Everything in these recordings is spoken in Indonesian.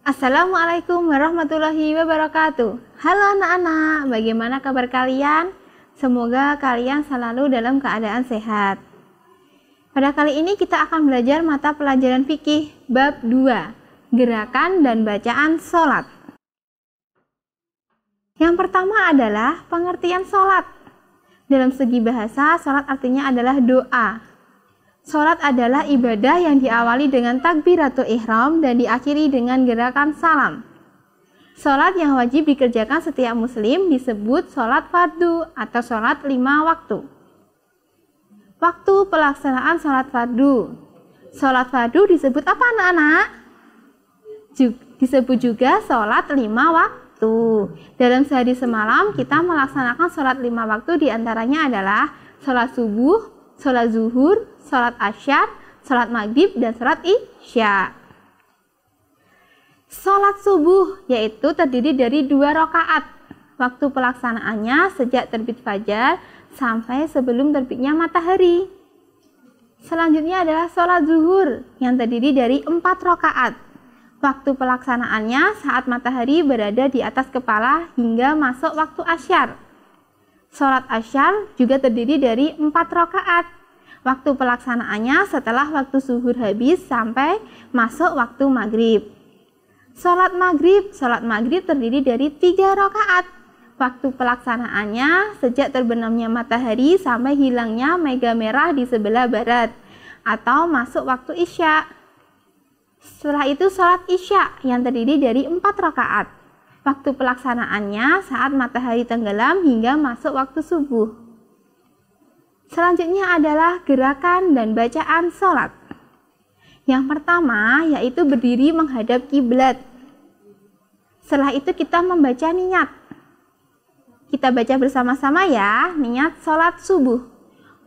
Assalamualaikum warahmatullahi wabarakatuh. Halo anak-anak, bagaimana kabar kalian? Semoga kalian selalu dalam keadaan sehat. Pada kali ini kita akan belajar mata pelajaran fikih bab 2, gerakan dan bacaan sholat. Yang pertama adalah pengertian sholat. Dalam segi bahasa, sholat artinya adalah doa. Sholat adalah ibadah yang diawali dengan takbiratul ihram dan diakhiri dengan gerakan salam. Sholat yang wajib dikerjakan setiap muslim disebut sholat fardu atau sholat 5 waktu. Waktu pelaksanaan sholat fardu. Sholat fardu disebut apa anak-anak? Disebut juga sholat 5 waktu. Dalam sehari semalam kita melaksanakan sholat 5 waktu, diantaranya adalah sholat subuh, sholat zuhur, sholat asyar, sholat maghrib, dan sholat isya. Sholat subuh yaitu terdiri dari 2 rakaat. Waktu pelaksanaannya sejak terbit fajar sampai sebelum terbitnya matahari. Selanjutnya adalah sholat zuhur yang terdiri dari 4 rakaat. Waktu pelaksanaannya saat matahari berada di atas kepala hingga masuk waktu asyar. Sholat asyar juga terdiri dari 4 rakaat. Waktu pelaksanaannya setelah waktu zuhur habis sampai masuk waktu maghrib. Sholat maghrib terdiri dari 3 rakaat. Waktu pelaksanaannya sejak terbenamnya matahari sampai hilangnya mega merah di sebelah barat atau masuk waktu isya. Setelah itu sholat isya yang terdiri dari 4 rakaat. Waktu pelaksanaannya saat matahari tenggelam hingga masuk waktu subuh. Selanjutnya adalah gerakan dan bacaan sholat. Yang pertama yaitu berdiri menghadap kiblat. Setelah itu kita membaca niat. Kita baca bersama-sama ya, niat sholat subuh.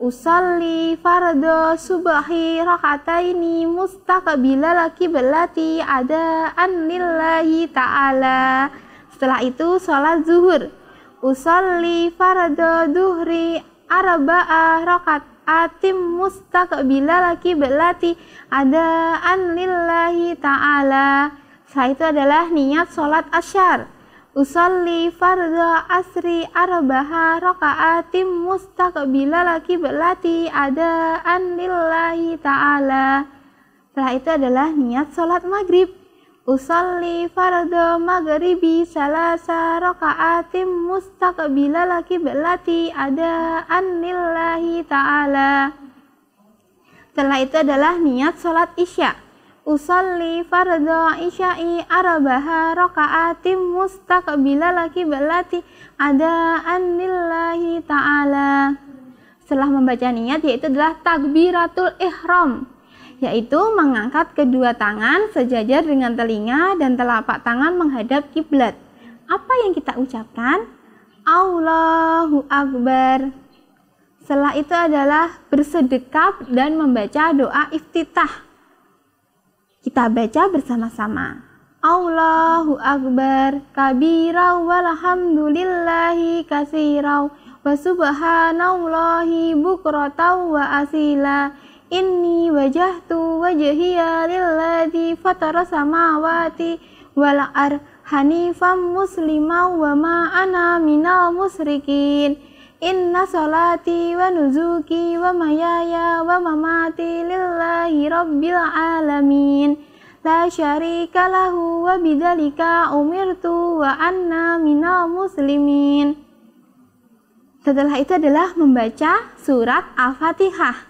Usolli fardhu subhi rakataini mustaqbilal qiblati adaan lillahi ta'ala. Setelah itu sholat zuhur. Usolli fardhu duhri arba'ah raka'atim mustaqbilal qiblati adaan lillahi ta'ala. Setelah itu adalah niat sholat asyar. Usolli fardhu asri arba'ah raka'atim mustaqbilal qiblati adaan lillahi ta'ala. Setelah itu adalah niat sholat maghrib. Usolli fardhu maghribi salasa raka'atim mustaqbilal qiblati adaan lillahi ta'ala. Setelah itu adalah niat sholat isya. Usolli fardhu isya'i arba'ah raka'atim mustaqbilal qiblati adaan lillahi ta'ala. Setelah membaca niat yaitu adalah takbiratul ihram, yaitu mengangkat kedua tangan sejajar dengan telinga dan telapak tangan menghadap kiblat. Apa yang kita ucapkan? Allahu Akbar. Setelah itu adalah bersedekap dan membaca doa iftitah. Kita baca bersama-sama. Allahu Akbar kabira walhamdulillahi katsira wa subhanallahi bukratan wa asila. Inni wajahtu wajhiya lilladzi fatara samawati wal ardh hanifan musliman wa ma ana minal musyrikin. Inna sholati wa nusuki wa mayaya wa mamati lillahi rabbil alamin. La syarika lahu wa bidzalika umirtu wa anna minal muslimin. Setelah itu adalah membaca surat Al-Fatihah.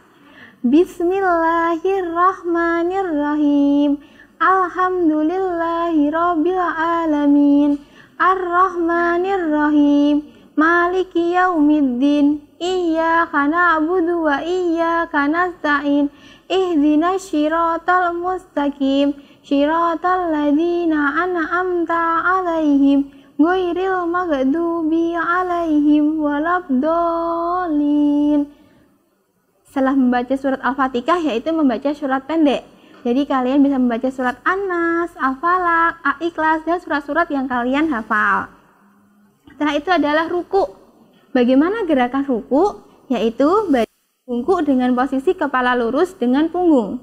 Bismillahirrahmanirrahim. Alhamdulillahi rabbil alamin. Ar-Rahmanirrahim. Maliki yaumiddin. Iyyaka na'budu wa iyyaka nasta'in. Ihdinas siratal mustaqim. Siratal ladzina an'amta 'alaihim ghairil maghdubi 'alaihim waladdallin. Setelah membaca surat Al-Fatihah yaitu membaca surat pendek. Jadi kalian bisa membaca surat An-Nas, Al-Falaq, Al-Ikhlas, dan surat-surat yang kalian hafal. Setelah itu adalah ruku. Bagaimana gerakan ruku? Yaitu bungkuk dengan posisi kepala lurus dengan punggung.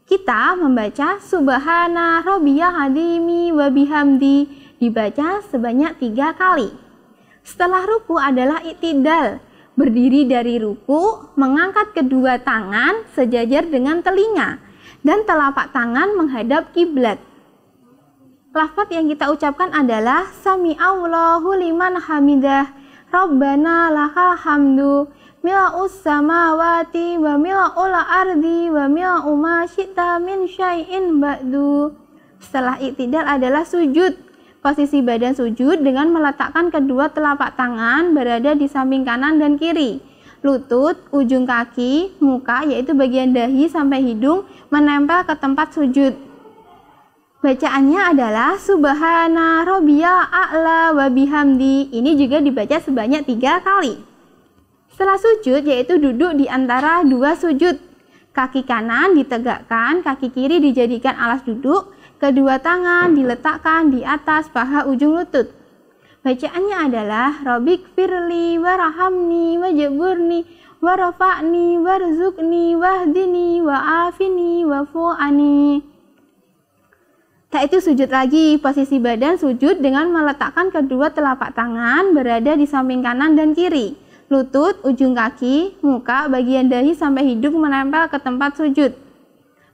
kita membaca Subhana Rabbiyal Azimi wa bihamdi, dibaca sebanyak 3 kali. Setelah ruku adalah i'tidal, berdiri dari ruku, mengangkat kedua tangan sejajar dengan telinga dan telapak tangan menghadap kiblat. Lafaz yang kita ucapkan adalah Sami'allahu liman hamidah, Rabbana lakal hamdu, mila'us samawati wa mila'ul ardi wa mila'u ma syi'ta min syai'in ba'du. Setelah i'tidal adalah sujud. Posisi badan sujud dengan meletakkan kedua telapak tangan berada di samping kanan dan kiri. Lutut, ujung kaki, muka yaitu bagian dahi sampai hidung menempel ke tempat sujud. Bacaannya adalah Subhana Rabbiyal A'la wa bihamdi. Ini juga dibaca sebanyak 3 kali. Setelah sujud yaitu duduk di antara 2 sujud. Kaki kanan ditegakkan, kaki kiri dijadikan alas duduk, kedua tangan diletakkan di atas paha ujung lutut. Bacaannya adalah Rabbikfirli warhamni wajburni warafa'ni warzuqni wahdini wa'afini wafu'ani. Tak itu sujud lagi, posisi badan sujud dengan meletakkan kedua telapak tangan berada di samping kanan dan kiri. Lutut, ujung kaki, muka, bagian dahi sampai hidung menempel ke tempat sujud.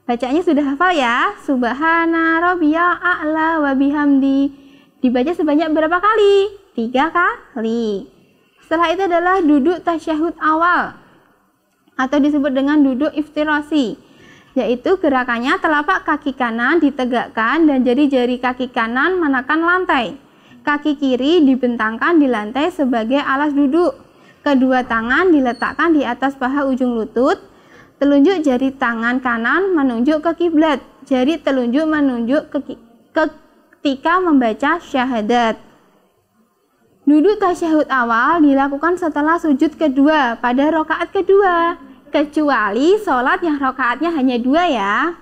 Bacaannya sudah hafal ya? Subhana Rabbiyal A'la wa bihamdi. Dibaca sebanyak berapa kali? 3 kali. Setelah itu adalah duduk tasyahud awal atau disebut dengan duduk iftirasi, yaitu gerakannya telapak kaki kanan ditegakkan dan jari-jari kaki kanan menekan lantai. Kaki kiri dibentangkan di lantai sebagai alas duduk. Kedua tangan diletakkan di atas paha ujung lutut. Telunjuk jari tangan kanan menunjuk ke kiblat. Jari telunjuk menunjuk ketika membaca syahadat. Duduk tasyahud awal dilakukan setelah sujud kedua pada rakaat kedua, kecuali sholat yang rakaatnya hanya 2 ya.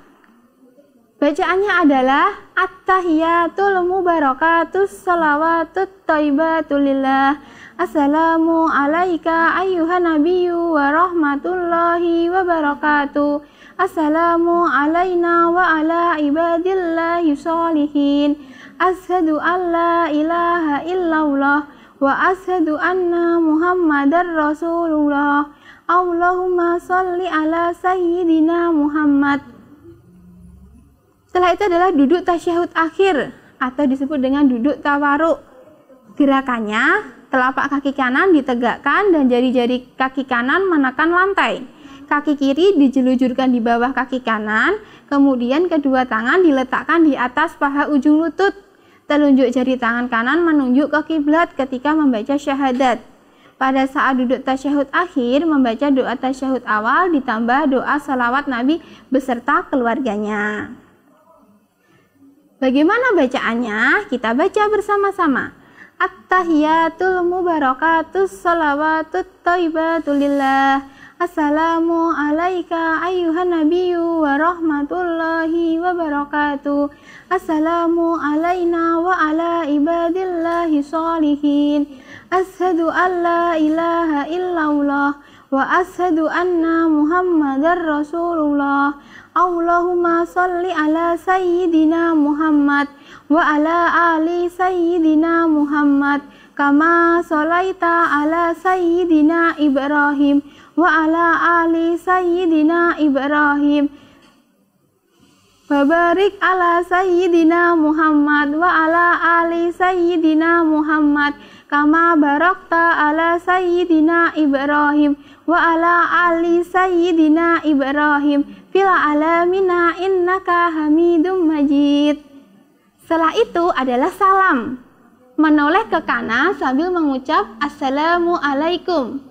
Bacaannya adalah At-tahiyatul mubarakatus salawatut thayyibatulillah. Assalamu alaika ayyuhan nabiyyu wa rahmatullahi wa barakatuh. Assalamu alaina wa ala ibadillahi sholihin. Ashhadu an la ilaha illallah wa ashhadu anna muhammadar rasulullah. Allahumma sholli ala sayyidina Muhammad. Setelah itu adalah duduk tasyahud akhir atau disebut dengan duduk tawaruk. Gerakannya telapak kaki kanan ditegakkan dan jari-jari kaki kanan menekan lantai. Kaki kiri dijelujurkan di bawah kaki kanan, kemudian kedua tangan diletakkan di atas paha ujung lutut. Telunjuk jari tangan kanan menunjuk ke kiblat ketika membaca syahadat. Pada saat duduk tasyahud akhir, membaca doa tasyahud awal ditambah doa salawat Nabi beserta keluarganya. Bagaimana bacaannya? Kita baca bersama-sama. At-tahiyatul mubarakatus salawatut thayyibatulillah. Assalamu alaika ayyuhan nabiyyu wa rahmatullahi wa barakatuh. Assalamu alaina wa ala ibadillahi sholihin. Ashhadu an la ilaha illallah wa ashhadu anna muhammadar rasulullah. Allahumma sholli ala sayyidina Muhammad wa ala ali sayyidina Muhammad kama sholaita ala sayyidina Ibrahim wa ala ali sayyidina Ibrahim wa barik ala sayyidina Muhammad wa ala ali sayyidina Muhammad kama barakta ala sayyidina Ibrahim wa ala ali sayyidina Ibrahim fil alamina innaka hamidum majid. Setelah itu adalah salam. Menoleh ke kanan sambil mengucap Assalamu alaikum.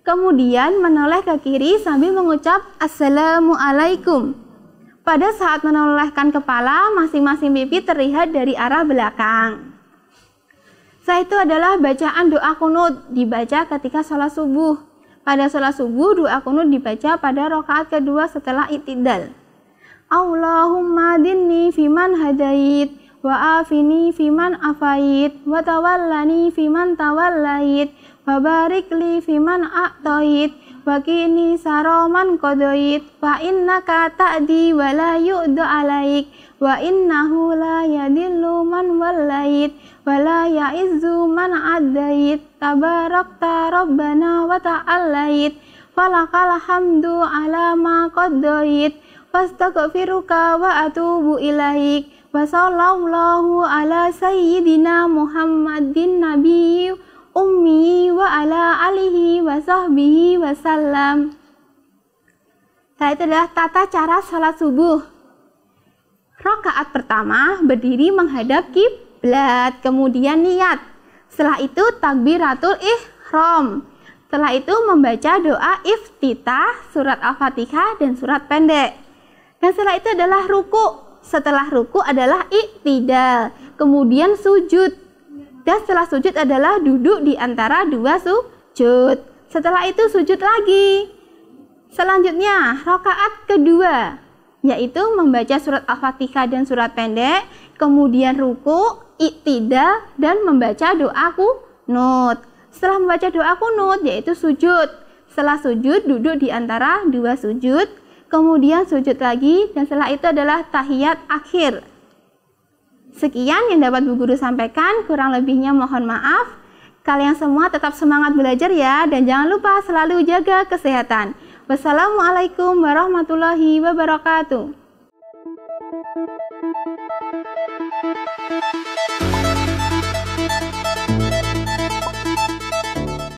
Kemudian menoleh ke kiri sambil mengucap Assalamu alaikum. Pada saat menolehkan kepala, masing-masing pipi terlihat dari arah belakang. Setelah itu adalah bacaan doa kunut, dibaca ketika sholat subuh. Pada sholat subuh, doa kunut dibaca pada rakaat kedua setelah i'tidal. Allahumma dinni fiman hadait, wa afini fiman afait, wa tawallani fiman tawallait, wa barik li fiman a'tait, wa qini saroman qadait fa innaka ta'di wa la yu'du alaik wa innahu la yadillu man walait wa la ya'izzu man adait tabarakta rabbana wa ta'alait falakal hamdu ala ma qaddait fastaghfiruka wa atubu ilaik wa sallallahu ala sayyidina Muhammadin nabiyyi ummi wa ala alihi wa sahbihi wa sallam. Itu adalah tata cara sholat subuh. Rakaat pertama berdiri menghadap kiblat, kemudian niat. Setelah itu takbiratul ihram. Setelah itu membaca doa iftitah, surat Al-Fatihah dan surat pendek. Dan setelah itu adalah ruku. Setelah ruku adalah iktidal, kemudian sujud. Dan setelah sujud adalah duduk di antara dua sujud. Setelah itu sujud lagi. Selanjutnya rakaat kedua, yaitu membaca surat Al-Fatihah dan surat pendek, kemudian ruku, iktidal, dan membaca doa qunut. Setelah membaca doa qunut, yaitu sujud. Setelah sujud, duduk di antara dua sujud, kemudian sujud lagi, dan setelah itu adalah tahiyat akhir. Sekian yang dapat Bu Guru sampaikan, kurang lebihnya mohon maaf. Kalian semua tetap semangat belajar ya, dan jangan lupa selalu jaga kesehatan. Wassalamualaikum warahmatullahi wabarakatuh.